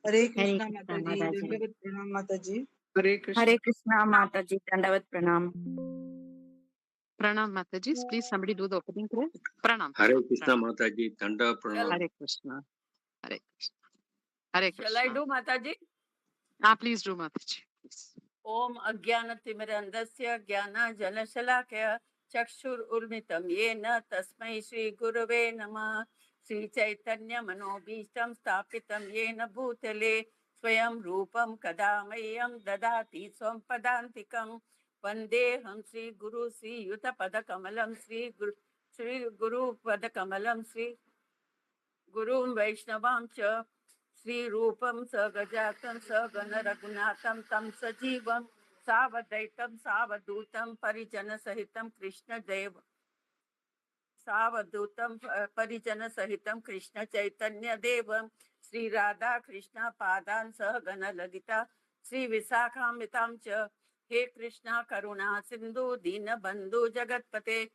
हरे हरे कृष्णा कृष्णा माताजी, माताजी। दंडवत प्रणाम माताजी। हरे कृष्णा माताजी, दंडवत प्रणाम। Pranam Mathaji, please somebody do the opening prayer. Pranam. Hare Krishna Mataji, Danda Pranam. Hare Krishna. Hare Krishna. Hare Krishna. Shall I do Mataji? Please do Mataji. Please. Om Ajnanatimmirandasya Jnana Janashalakaya Chakshururmitam Yena Tasmai Shri Gurave Namah. Shri Chaitanya Manobhishtam Sthapitam Yena Bhutale Swayam Rupam Kadamayam Dadati Swam Padantikam Vandeham Shri Guru Sri Yuta Padakamalam Shri Guru Padakamalam Shri Gurun Vaishnavam Cha Sri Rupam Sagajatam Sagana Raghunatam Tam Sajivam Savadaitam Savadutam Parijana Sahitam Krishna Deva Savadutam Parijana Sahitam Krishna Chaitanya Devam Sri Radha Krishna Padan Sahagana Lalita Sri Visakhamitam Cha He Krishna Karuna Sindhu Dina Bandhu Jagatpate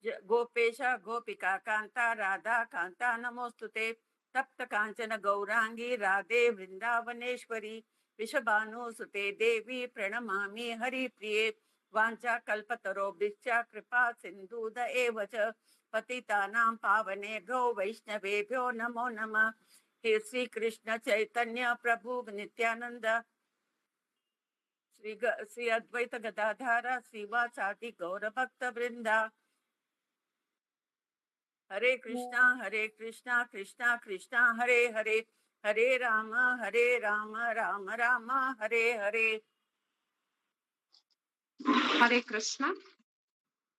गोपेशा गोपिका कांता राधा कांता नमोस्तुते तप्त कांचन गौरांगी राधे वृंदावनेश्वरी विषभानुसुते देवी प्रणमामि हरिप्रिये वाञ्छा कल्पतरोभिश्च कृपा सिन्धुद एव च पतितानां पावनेभ्यो वैष्णवेभ्यो नमो नमः। हे श्री कृष्ण चैतन्य प्रभु नित्यानंद श्री अद्वैत गदाधार श्रीवासादि गौर भक्त वृंदा हरे Krishna Krishna Krishna Hare Hare Hare Ram Ram Ram Hare Hare. Hare Krishna.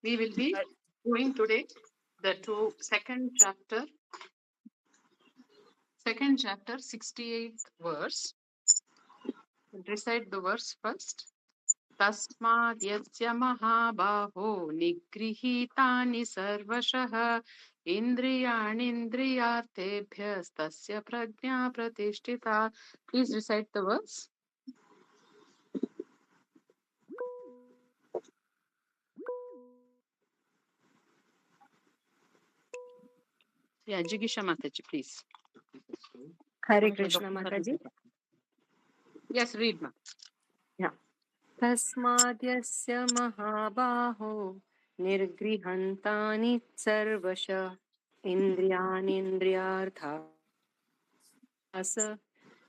We will be going today the second chapter, 68th verse. We'll recite the verse first. तस्माद् यस्य महाबाहो निगृहीतानि सर्वशः इन्द्रियाणीन्द्रियार्थेभ्यस्तस्य प्रज्ञा प्रतिष्ठिता. Please recite the verse. Yeah, Jigisha Mataji, please. हरे कृष्णा माताजी। Yes, read ma. तस्माद्यस्य महाबाहो निर्गृहन्तानि सर्वशः इन्द्रियाणीन्द्रियार्था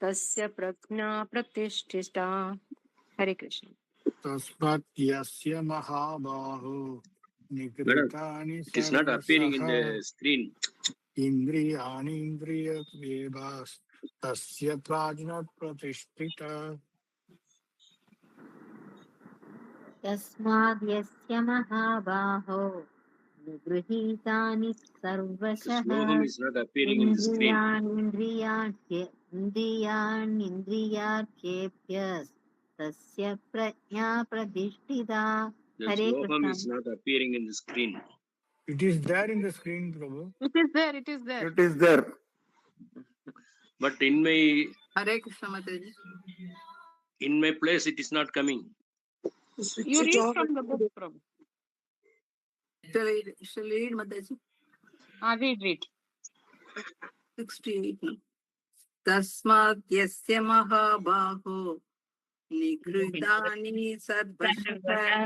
तस्य प्रज्ञा प्रतिष्ठिता। हरे कृष्ण। तस्मात् यस्य महाबाहो Madam, निगृहीतानि it is not appearing सर्वशः in the screen. इन्द्रियाणीन्द्रियक्रियेभ्यस्तस्य प्राज्ञा प्रतिष्ठिता। तस्माद् यस्य महाबाहो निगृहीतानि The सर्वशः slogam is not appearing in the screen. इन्द्रियाणीन्द्रियार्थेभ्यस्तस्य प्रज्ञा प्रतिष्ठिता। The Hare slogam Krishna. is not appearing in the screen. It is there in the screen, Prabhu. It is there, it is there. It is there. But in my हरे कृष्ण माताजी। place, it is not coming. Switch You it read off. from the book, Prabhu. Shall I read माताजी? Read. 68 now। तस्मात् यस्य महाबाहो निगृहीतानि सर्वशः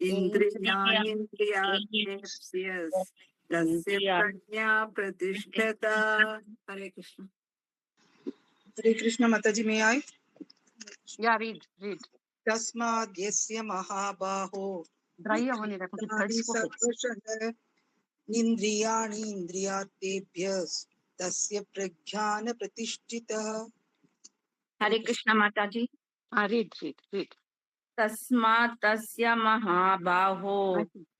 इन्द्रियाणीन्द्रियार्थेभ्यस्तस्य प्रज्ञा प्रतिष्ठिता। हरे कृष्ण। हरे कृष्णा माताजी, मैं आई। Yeah, read. तस्माद् यस्य महाबाहो Dry avani rakho ki third निगृहीतानि spoke. सर्वशः इन्द्रियाणि इन्द्रियार्थेभ्यस्तस्य प्रज्ञान प्रतिष्ठितः। हरे कृष्णा माताजी। Read. तस्मात् तस्य महाबाहो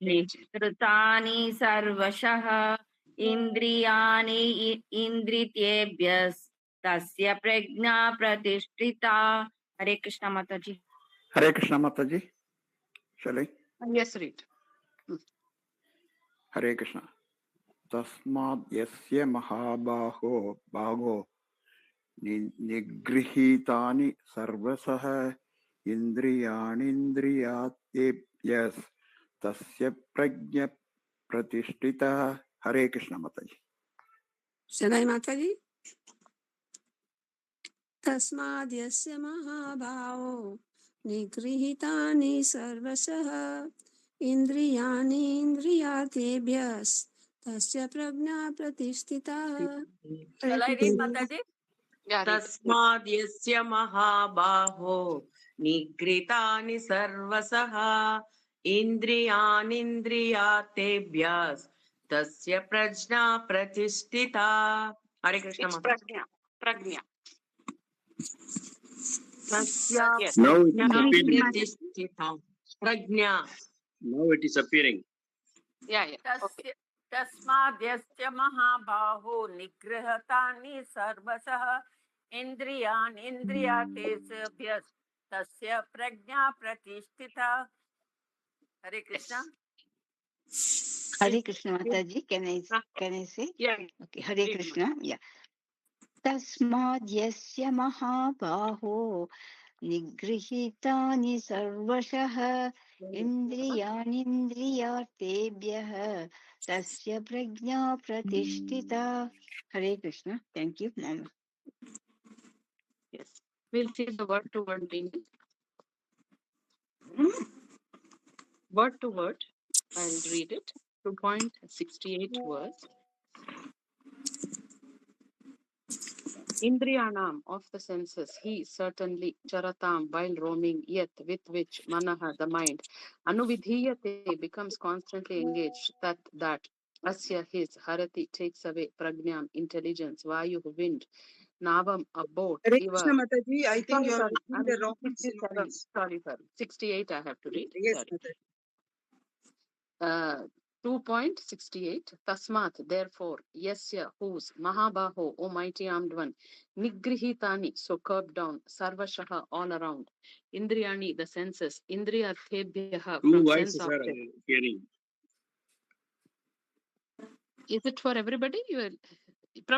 निःसृतानि सर्वशः इन्द्रियाणि इन्द्रियेभ्यस्तस्य प्रज्ञा प्रतिष्ठिता। हरे कृष्णा माताजी। Hare Krishna Mataji. Shall I? Yes, read. Hare Krishna. Tasmad yasya mahabaho bhago nigrihitani sarvasaha indriyanindriyatebhyas tasya prajna pratishtita. Hare Krishna Mataji. शनाई माताजी। तस्माद्यस्य महाभावो निगृहीतानि सर्वशः इन्द्रियाणीन्द्रियार्थेभ्यस्तस्य प्रज्ञा प्रतिष्ठिता। Shall I read, Mathaji? Yeah, read. तस्माद्यस्य महाबाहो निगृहीतानि सर्वशः इन्द्रियाणीन्द्रियार्थेभ्यस्तस्य प्रज्ञा प्रतिष्ठिता. हरे कृष्ण It's माता. prajna. Prajna. तस्य Yes. Now it is Pragya appearing. प्रतिष्ठिता. प्रज्ञा. Now it is appearing. Yeah, yeah. Okay. तस्माद्यस्य महाबाहो निगृहतानि सर्वशः इन्द्रियाणि इन्द्रियार्थेभ्यस्तस्य प्रज्ञा प्रतिष्ठिता. हरे Krishna. Hare Krishna Mataji, can I say? Yeah. Okay, Hare Krishna. Yeah. Tasmad yasya mahabaho nigrihitani sarvashah indriyanindriyartebhyah tasya prajna pratishtita. Hare Krishna. Thank you, Mama. Yes. We'll see the word to word meaning. Word to word. I'll read it. 2.68 words. Indriyanam of the senses, he certainly charatam while roaming, yet with which manaha the mind anuvidhiyate becomes constantly engaged, that asya his harati takes away prajnam intelligence, vayu wind, navam a boat, Hare iva. Krishna Mataji, I think you are Sorry, reading the wrong synonyms. sorry. 68 I have to read. Yes, Sorry. Mataji. 2.68 Tasmat, therefore, yasya, whose, Mahabaho, O mighty armed one, Nigrihitani, so curbed down, Sarvashaha, all around, Indriyani, the senses, Indriyarthebhyaha, Two from voices sense are object. hearing. Is it for everybody? Prabhu,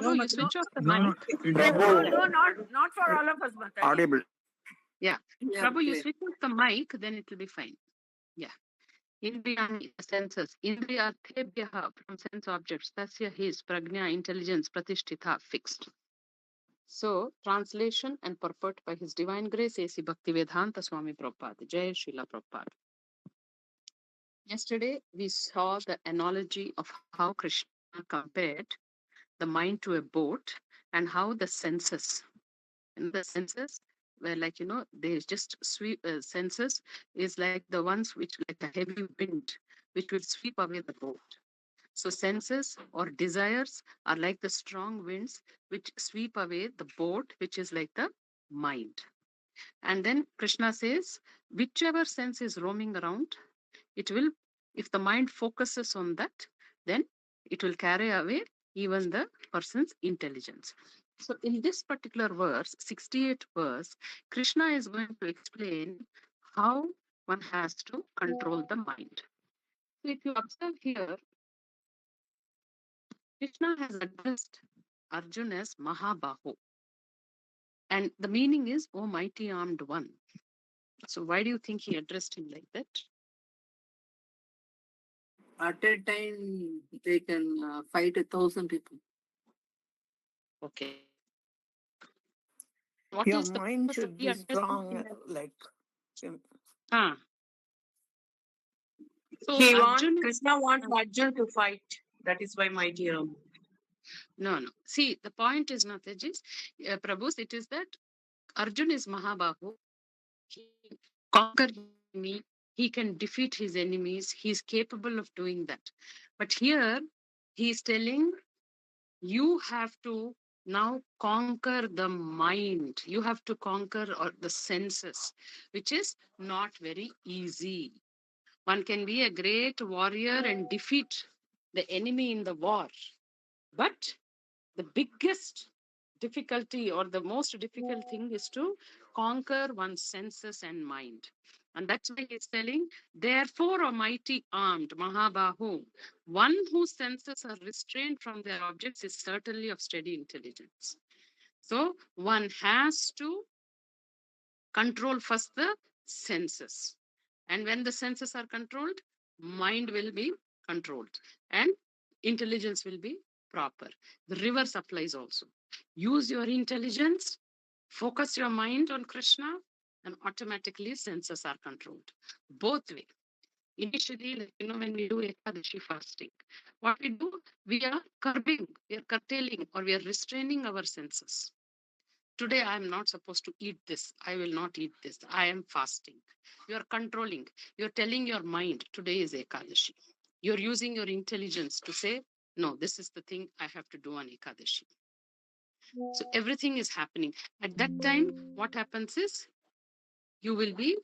No, you Mataji. switch off the No, mic. no, it's No, not for all of us, Mathaji. Audible. Yeah. Yeah, Prabhu, you clear. switch off the mic, then it will be fine. Yeah. Indriyani, the senses, Indriyarthebhyaha, from sense objects, Tasya, his, Prajna, intelligence, Pratishtita, fixed. So, translation and purport by His Divine Grace A.C. Bhaktivedanta Swami Prabhupada. Jai Srila Prabhupada. Yesterday, we saw the analogy of how Krishna compared the mind to a boat and how the senses, were like, they just sweep, senses is like the ones which, like a heavy wind, which will sweep away the boat. So senses or desires are like the strong winds which sweep away the boat, which is like the mind. And then Krishna says, whichever sense is roaming around, it will, if the mind focuses on that, then it will carry away even the person's intelligence. So in this particular verse, 68 verse, Krishna is going to explain how one has to control the mind. So if you observe here, Krishna has addressed Arjuna as Mahabaho. And the meaning is, O mighty armed one. So why do you think he addressed him like that? At a time, they can fight 1,000 people. Okay. What Your is the mind purpose should of be he addressing strong, him? like Ah. So He Arjuna, Krishna wants Arjuna to fight. That is why mighty Ram. no. See, the point is not that, Prabhus, it is that Arjuna is Mahabahu. He conquered me. He can defeat his enemies. He is capable of doing that. But here, he is telling you have to now conquer the mind. You have to conquer the senses, which is not very easy. One can be a great warrior and defeat the enemy in the war. But the biggest difficulty or the most difficult thing is to conquer one's senses and mind. And that's why he's telling, therefore, a mighty armed Mahabahu, one whose senses are restrained from their objects is certainly of steady intelligence. So one has to control first the senses. And when the senses are controlled, mind will be controlled and intelligence will be proper. The reverse applies also. Use your intelligence Focus your mind on Krishna, and automatically senses are controlled. Both way. Initially, like, when we do Ekadashi fasting, what we do, we are curbing, we are curtailing, or we are restraining our senses. Today, I am not supposed to eat this. I will not eat this. I am fasting. You are controlling. You're telling your mind, today is Ekadashi. You're using your intelligence to say, no, this is the thing I have to do on Ekadashi. So everything is happening. At that time, what happens is you will be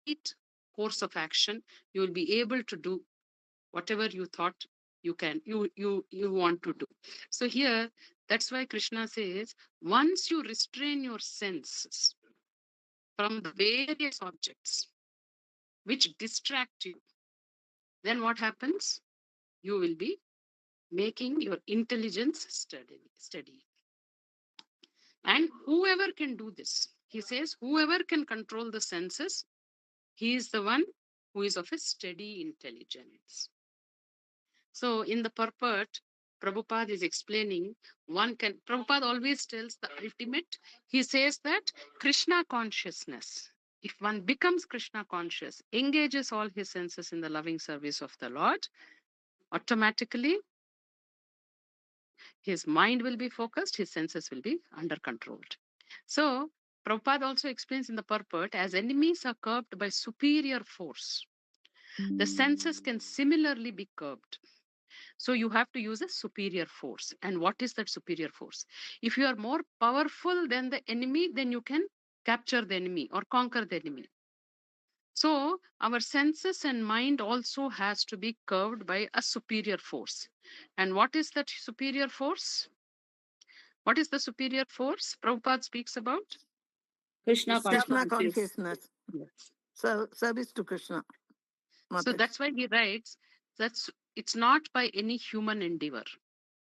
it course of action. You will be able to do whatever you thought you want to do. So here, that's why Krishna says, once you restrain your senses from the various objects which distract you, then what happens? You will be making your intelligence steady. And whoever can do this, he says, whoever can control the senses, he is the one who is of a steady intelligence. So in the purport, Prabhupada is explaining, Prabhupada always tells the ultimate, he says that Krishna consciousness, if one becomes Krishna conscious, engages all his senses in the loving service of the Lord, automatically his mind will be focused, his senses will be under controlled. So Prabhupada also explains in the purport, as enemies are curbed by superior force, the senses can similarly be curbed. So you have to use a superior force. And what is that superior force? If you are more powerful than the enemy, then you can capture the enemy or conquer the enemy. So our senses and mind also has to be curbed by a superior force. And what is that superior force? What is the superior force Prabhupada speaks about? Krishna Krishna consciousness. consciousness. Yes. So service to Krishna. So that's why he writes that it's not by any human endeavor.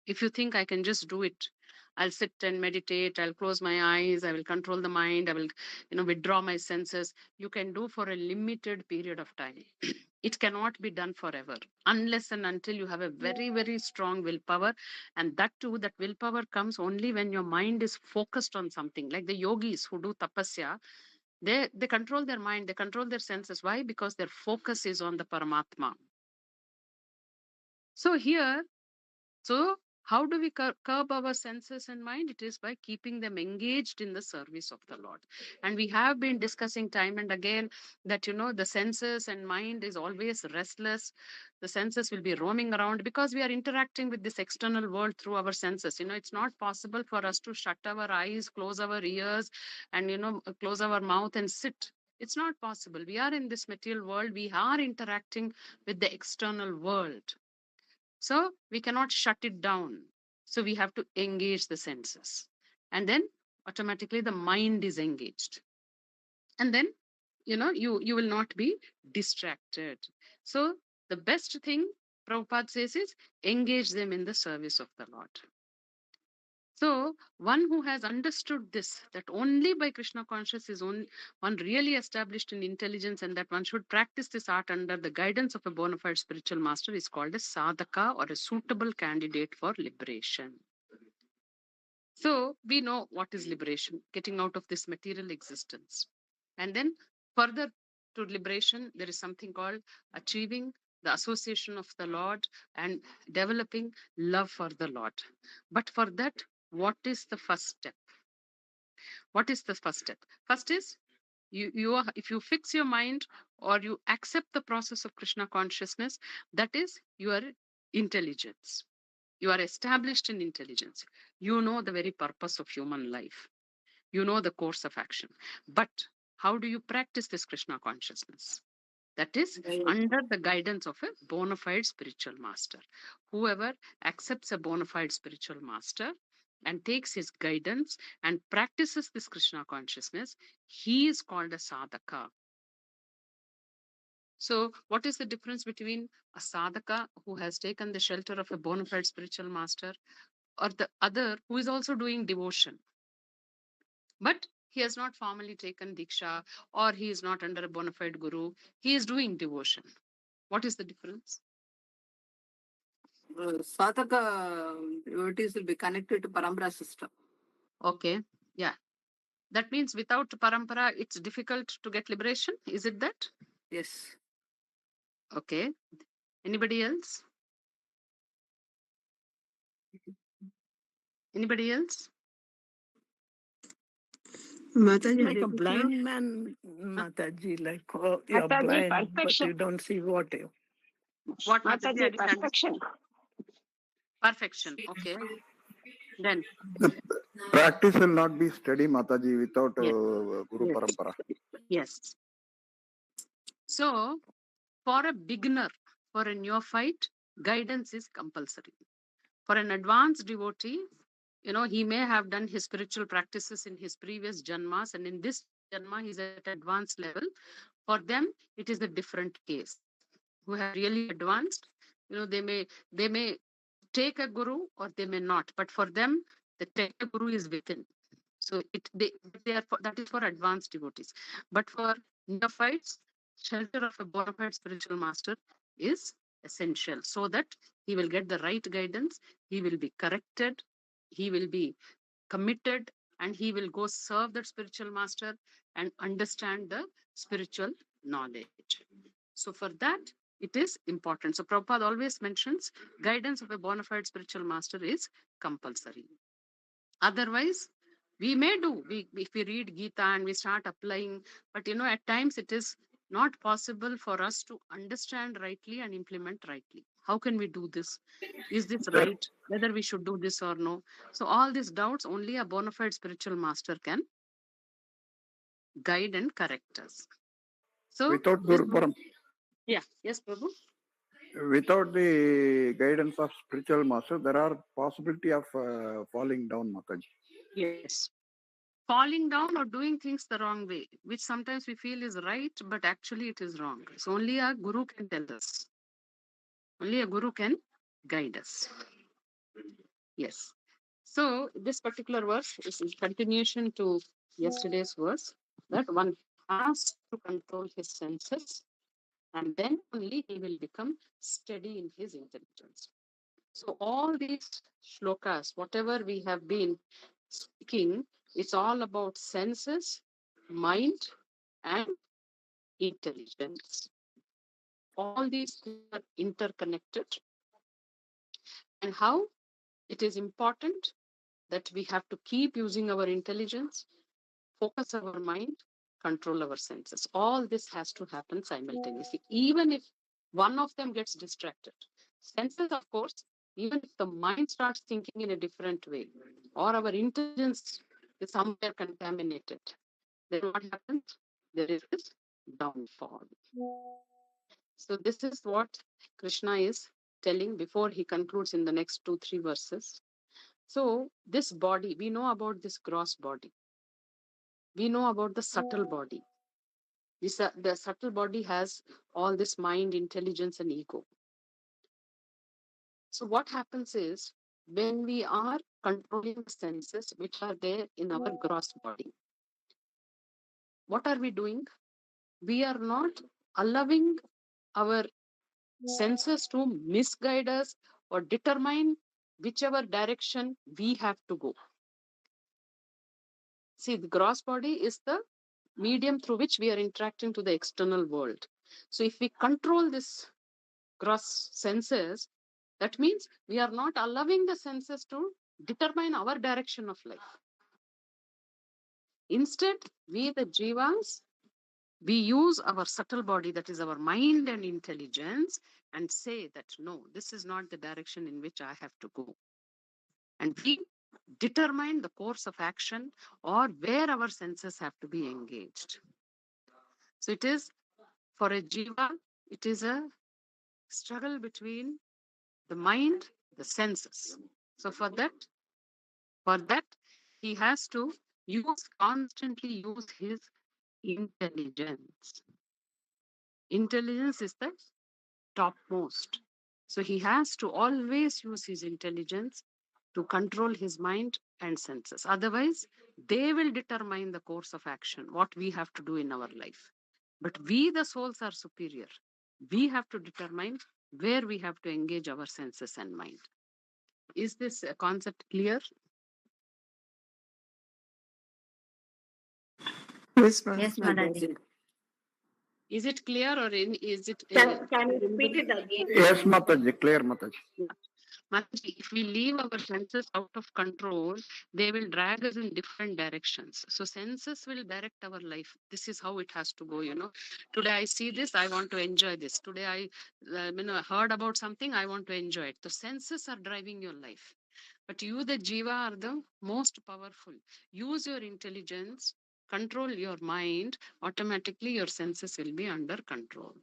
If you think I can just do it, I'll sit and meditate, I'll close my eyes, I will control the mind, I will, withdraw my senses. You can do for a limited period of time. It cannot be done forever unless and until you have a very, very strong willpower. And that too, that willpower comes only when your mind is focused on something. Like the yogis who do tapasya, they control their mind, they control their senses. Why? Because their focus is on the Paramatma. So here, how do we curb our senses and mind? It is by keeping them engaged in the service of the Lord. And we have been discussing time and again that, the senses and mind is always restless. The senses will be roaming around because we are interacting with this external world through our senses. It's not possible for us to shut our eyes, close our ears, and, close our mouth and sit. It's not possible. We are in this material world. We are interacting with the external world. So we cannot shut it down. So we have to engage the senses. And then automatically the mind is engaged. And then, you will not be distracted. So the best thing Prabhupada says is engage them in the service of the Lord. So one who has understood this, that only by Krishna conscious is one really established in intelligence, and that one should practice this art under the guidance of a bona fide spiritual master, is called a sadhaka, or a suitable candidate for liberation. So we know what is liberation, getting out of this material existence. And then further to liberation, there is something called achieving the association of the Lord and developing love for the Lord. But for that, what is the first step? What is the first step? First is if you fix your mind or you accept the process of Krishna consciousness, that is your intelligence. You are established in intelligence. You know the very purpose of human life. You know the course of action. But how do you practice this Krishna consciousness? That is under the guidance of a bona fide spiritual master. Whoever accepts a bona fide spiritual master and takes his guidance and practices this Krishna consciousness, he is called a sadhaka. So what is the difference between a sadhaka who has taken the shelter of a bona fide spiritual master, or the other who is also doing devotion, but he has not formally taken diksha, or he is not under a bona fide guru, he is doing devotion? What is the difference? Sadhaka devotees will be connected to Parambara system. Okay. Yeah. That means without parampara, it's difficult to get liberation. Is it that? Yes. Okay. Anybody else? Anybody else? Mataji, Like Hare a Krishna. blind man, Mataji, like you're Mathaji, blind, but perfection. you don't see what you. What Mataji? I Mathaji, didn't understand. perfection. Perfection. Okay. Then The practice will not be steady, Mataji, without yes, Guru yes, Parampara. yes. So for a beginner, for a neophyte, guidance is compulsory. For an advanced devotee, he may have done his spiritual practices in his previous janmas, and in this janma, he's at advanced level. For them, it is a different case. Who have really advanced, they may take a guru or they may not. But for them, the take a guru is within. So they are that is for advanced devotees. But for neophytes, shelter of a bona fide spiritual master is essential, so that he will get the right guidance, he will be corrected, he will be committed, and he will go serve that spiritual master and understand the spiritual knowledge. So for that, it is important. So Prabhupada always mentions guidance of a bona fide spiritual master is compulsory. Otherwise, we may do, if we read Gita and we start applying, but at times it is not possible for us to understand rightly and implement rightly. How can we do this? Is this right? Whether we should do this or no? So all these doubts, only a bona fide spiritual master can guide and correct us. So Without Guru Parampara. Yeah. Yes, Prabhu. Without the guidance of spiritual master, there are possibility of falling down, Mataji. Yes. Falling down or doing things the wrong way, which sometimes we feel is right, but actually it is wrong. So only a guru can tell us. Only a guru can guide us. Yes. So this particular verse is in continuation to yesterday's verse, that one has to control his senses, and then only he will become steady in his intelligence. So all these shlokas, whatever we have been speaking, it's all about senses, mind, and intelligence. All these things are interconnected, and how it is important that we have to keep using our intelligence, focus our mind, control our senses. All this has to happen simultaneously, even if one of them gets distracted. Senses, of course, even if the mind starts thinking in a different way, or our intelligence is somewhere contaminated, then what happens? There is this downfall. So this is what Krishna is telling before he concludes in the next 2-3 verses. So this body, we know about this gross body. We know about the subtle body. The subtle body has all this mind, intelligence, and ego. So what happens is, when we are controlling the senses which are there in our gross body, what are we doing? We are not allowing our senses to misguide us or determine whichever direction we have to go. See, the gross body is the medium through which we are interacting to the external world. So if we control this gross senses, that means we are not allowing the senses to determine our direction of life. Instead, we, the jivas, we use our subtle body, that is our mind and intelligence, and say that no, this is not the direction in which I have to go. And we determine the course of action or where our senses have to be engaged. So it is, for a jiva, it is a struggle between the mind, the senses. So for that, he has to constantly use his intelligence. Intelligence is the topmost. So he has to always use his intelligence to control his mind and senses. Otherwise, they will determine the course of action, what we have to do in our life. But we, the souls, are superior. We have to determine where we have to engage our senses and mind. Is this concept clear? Yes, ma'am. Yes, Mataji. Is it clear or is it? Can you repeat it again? Yes, Mataji, clear Mataji. Mataji, if we leave our senses out of control, they will drag us in different directions. So senses will direct our life. This is how it has to go, you know. Today I see this, I want to enjoy this. Today I heard about something, I want to enjoy it. The senses are driving your life. But you, the jiva, are the most powerful. Use your intelligence, control your mind, automatically your senses will be under control.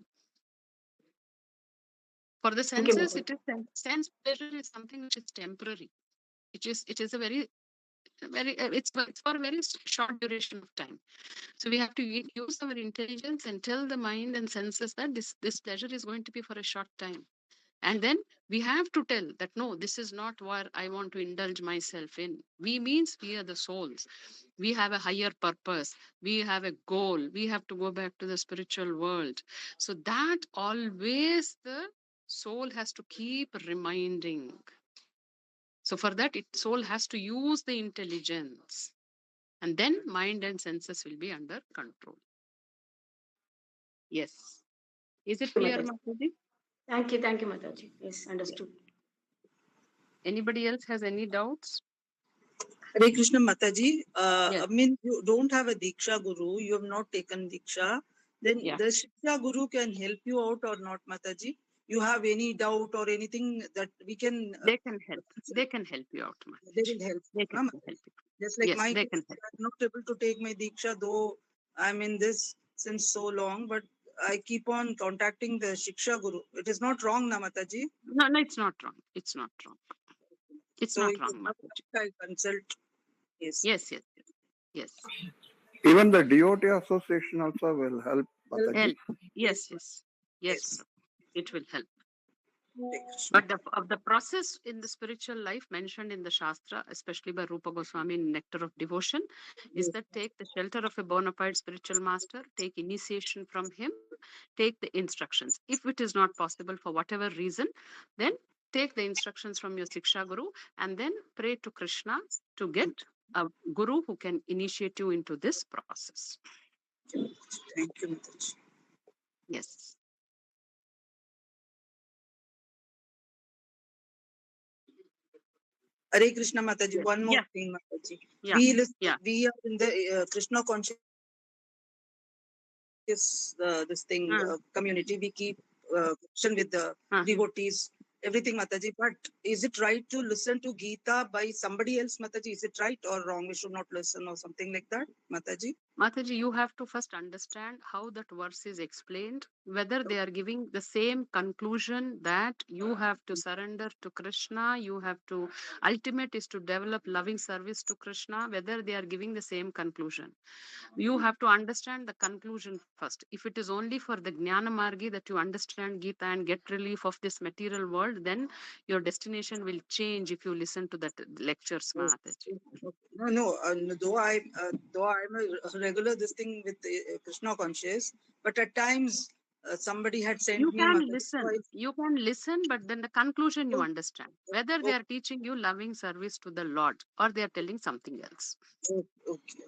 For the Thank you, senses, Mataji. it is sense pleasure is something which is temporary. It is a very it's for a very short duration of time. So we have to use our intelligence and tell the mind and senses that this pleasure is going to be for a short time. And then we have to tell that no, this is not what I want to indulge myself in. We means we are the souls. We have a higher purpose. We have a goal. We have to go back to the spiritual world. So that always the soul has to keep reminding. So for that, soul has to use the intelligence. And then mind and senses will be under control. Yes. Is it clear, Mathaji? Thank you, Mataji. Yes, understood. Anybody else has any doubts? Hare Krishna Mataji, Yes. I mean, you don't have a Diksha Guru, you have not taken Diksha, then Yeah. the Shiksha Guru can help you out or not, Mataji? You have any doubt or anything that we can... They can help. They can help you out, Mataji. They will help. They can help you. Just like Yes, my they case, can help. I'm not able to take my Diksha, though I'm in this since so long, but I keep on contacting the Shiksha Guru. It is not wrong, na Mataji? No, it's not wrong. It's not wrong. It's So not if wrong, Mataji. I consult, yes. Yes. Yes. Even the devotee association also will help Mataji. Help. Yes. Yes. It will help. But the process in the spiritual life mentioned in the Shastra, especially by Rupa Goswami in Nectar of Devotion, is that take the shelter of a bona fide spiritual master, take initiation from him, take the instructions. If it is not possible for whatever reason, then take the instructions from your Siksha Guru and then pray to Krishna to get a Guru who can initiate you into this process. Thank you, Mataji. Yes. Hare Krishna Mataji, Yes. one more thing, Mataji. Yeah. We are in the Krishna conscious this thing community. We keep connection with the devotees, everything, Mataji. But is it right to listen to Gita by somebody else, Mataji? Is it right or wrong? We should not listen or something like that, Mataji? Mataji, you have to first understand how that verse is explained, whether they are giving the same conclusion that you have to surrender to Krishna, you have to, ultimate is to develop loving service to Krishna, whether they are giving the same conclusion. You have to understand the conclusion first. If it is only for the Jnana Margi that you understand Gita and get relief of this material world, then your destination will change if you listen to that lectures, Mataji. No. Though I'm a regular this thing with Krishna conscious, but at times somebody had sent You me. can listen. You can listen, but then the conclusion you understand. Whether they are teaching you loving service to the Lord or they are telling something else. Okay.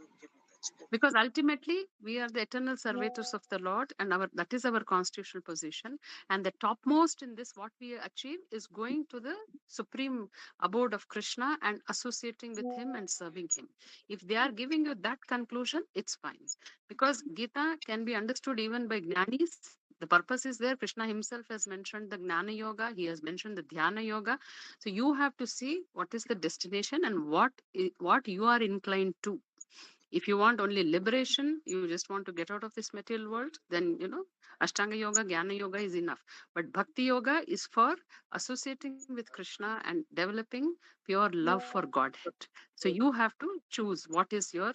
Because ultimately we are the eternal servitors of the Lord, and that is our constitutional position. And the topmost in this, what we achieve is going to the supreme abode of Krishna and associating with him and serving him. If they are giving you that conclusion, it's fine. Because Gita can be understood even by Jnanis. The purpose is there. Krishna himself has mentioned the Jnana Yoga. He has mentioned the Dhyana Yoga. So you have to see what is the destination and what you are inclined to. If you want only liberation, you just want to get out of this material world, then, Ashtanga Yoga, Jnana Yoga is enough. But Bhakti Yoga is for associating with Krishna and developing pure love for Godhead. So you have to choose what is your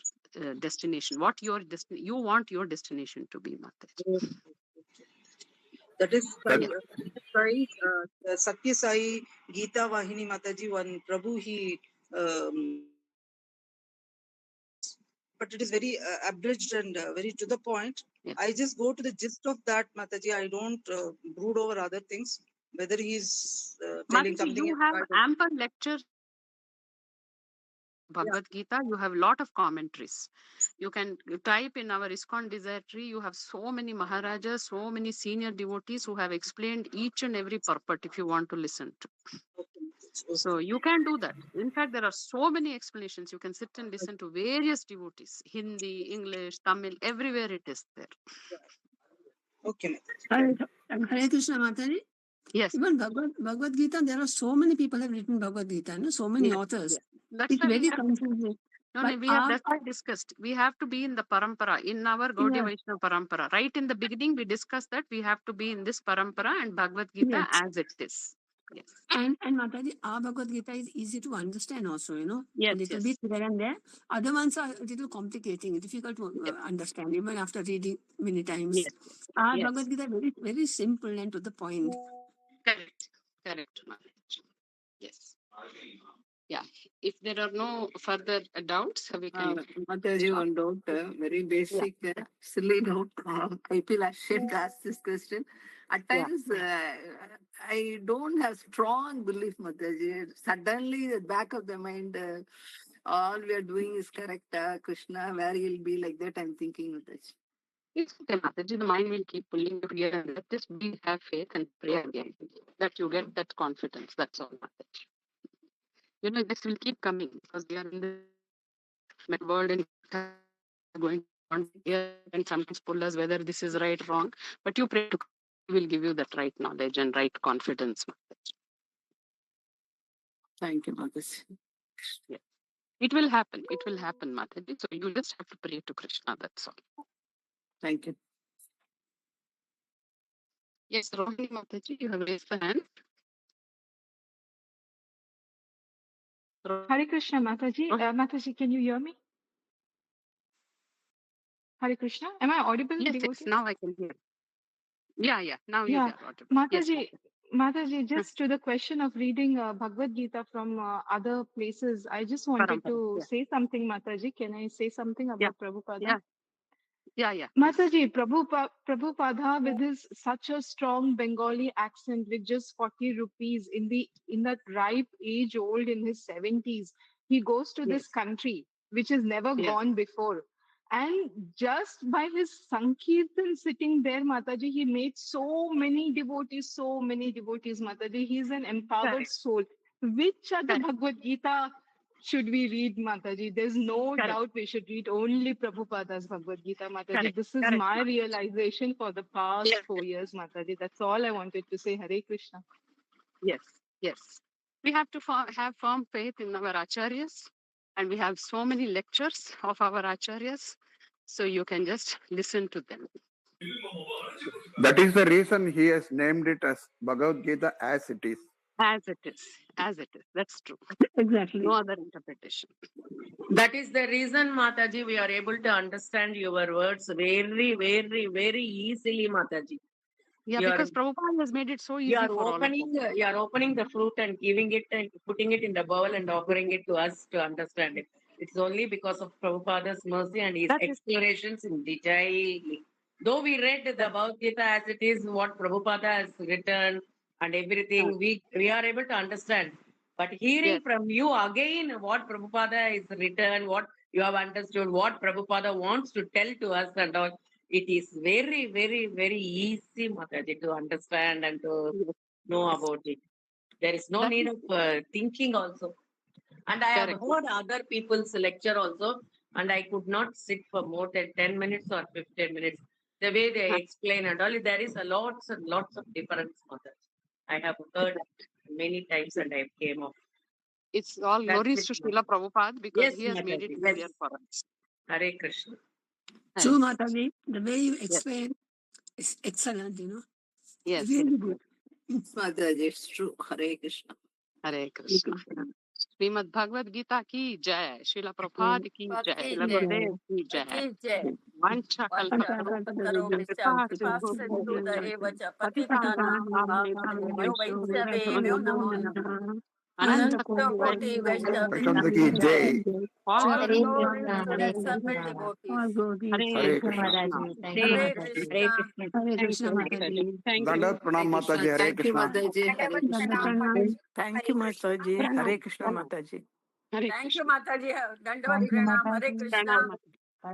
destination, what you want your destination to be, Mataji. That is why Satya Sai Gita Vahini Mataji, one Prabhu, he but it is very abridged and very to the point. Yeah. I just go to the gist of that, Mataji. I don't brood over other things, whether he's telling Mataji, something. you have ample lectures Bhagavad Gita, you have a lot of commentaries. You can type in our ISKCON Desire Tree, you have so many Maharajas, so many senior devotees who have explained each and every purport if you want to listen to. So you can do that. In fact, there are so many explanations. You can sit and listen to various devotees, Hindi, English, Tamil, everywhere it is there. Okay. Hare Krishna Mataji. Yes. Even Bhagavad Gita, there are so many people have written Bhagavad Gita, no? So many authors. Yes. That's It's why very confusing. we have that's why discussed. We have to be in the parampara, in our Gaudiya Vaishnava parampara. Right in the beginning, we discussed that we have to be in this parampara and Bhagavad Gita as it is. Yes. And Mataji, our Bhagavad Gita is easy to understand also, Yes, a little bit here and there. Other ones are a little complicating, difficult to understand, even after reading many times. Yes. Our Bhagavad Gita is very, very simple and to the point. Correct. Mataji. Yes. Yeah. If there are no further doubts, we can. Mathaji, one doubt, very basic, silly doubt. I feel ashamed to ask this question. At times, I don't have strong belief, Mathaji. Suddenly, the back of the mind, all we are doing is correct. Krishna, where he'll be like that, I'm thinking, Mathaji. It's okay, Mataji. The mind will keep pulling you here and there. Just have faith and pray again. That you get that confidence. That's all, Mataji. This will keep coming because we are in the world and going on here and sometimes pull us whether this is right or wrong. But you pray to God, He will give you that right knowledge and right confidence, Mataji. Thank you, Mataji. Yeah. It will happen. It will happen, Mataji. So you just have to pray to Krishna. That's all. Thank you. Yes, Rohini Mataji, you have raised the hand. Hare Krishna, Mathaji. Mathaji, can you hear me? Hare Krishna. Am I audible? Yes, now I can hear. Yeah. Now you are audible. Mathaji, Mathaji, just to the question of reading Bhagavad Gita from other places, I just wanted to say something, Mathaji. Can I say something about Prabhupada? Yeah. Mataji, Prabhupada with his such a strong Bengali accent with just 40 rupees in that ripe age old in his 70s, he goes to this country which has never gone before. And just by his Sankirtan sitting there, Mataji, he made so many devotees, Mataji. He's an empowered soul. Which other Bhagavad Gita should we read, Mataji? There's no doubt we should read only Prabhupada's Bhagavad Gita, Mataji. This is my realization for the past 4 years, Mataji. That's all I wanted to say. Hare Krishna. Yes. We have to have firm faith in our acharyas, and we have so many lectures of our acharyas, so you can just listen to them. That is the reason he has named it as Bhagavad Gita as it is. As it is. That's true. Exactly. No other interpretation. That is the reason, Mataji, we are able to understand your words very, very, very easily, Mataji. Yeah, because Prabhupada has made it so easy for all of us. You are opening the fruit and giving it and putting it in the bowl and offering it to us to understand it. It's only because of Prabhupada's mercy and his explorations in detail. Though we read the Bhagavad Gita as it is, what Prabhupada has written and everything, we are able to understand. But hearing from you again what Prabhupada is written, what you have understood, what Prabhupada wants to tell to us and all, it is very, very, very easy, Mataji, to understand and to know about it. There is no need of thinking also. And I have heard other people's lecture also, and I could not sit for more than 10 minutes or 15 minutes. The way they explain and all, there is a lots and lots of difference, Mataji. I have heard many times and I came off. It's all glories to Srila Prabhupada because he has Mataji, made it easier for us. Hare Krishna. So, Mataji, the way you explain is excellent, Yes. Really good. Mataji, it's true. Hare Krishna. Hare Krishna. Srimad Bhagavad Gita ki jai, Srila Prabhupada ki jai, Srila Gurudev ki jai. Vancha Vaishnava ki jai. Hare Krishna. Hare Krishna. Hare Krishna. Dandavat pranam Mataji. Hare Thank you, Krishna. Mataji. Hare Krishna. Thank you, Mataji. Hare Krishna, Mataji. Thank you, Mataji. Dandavat Pranam. Hare Krishna.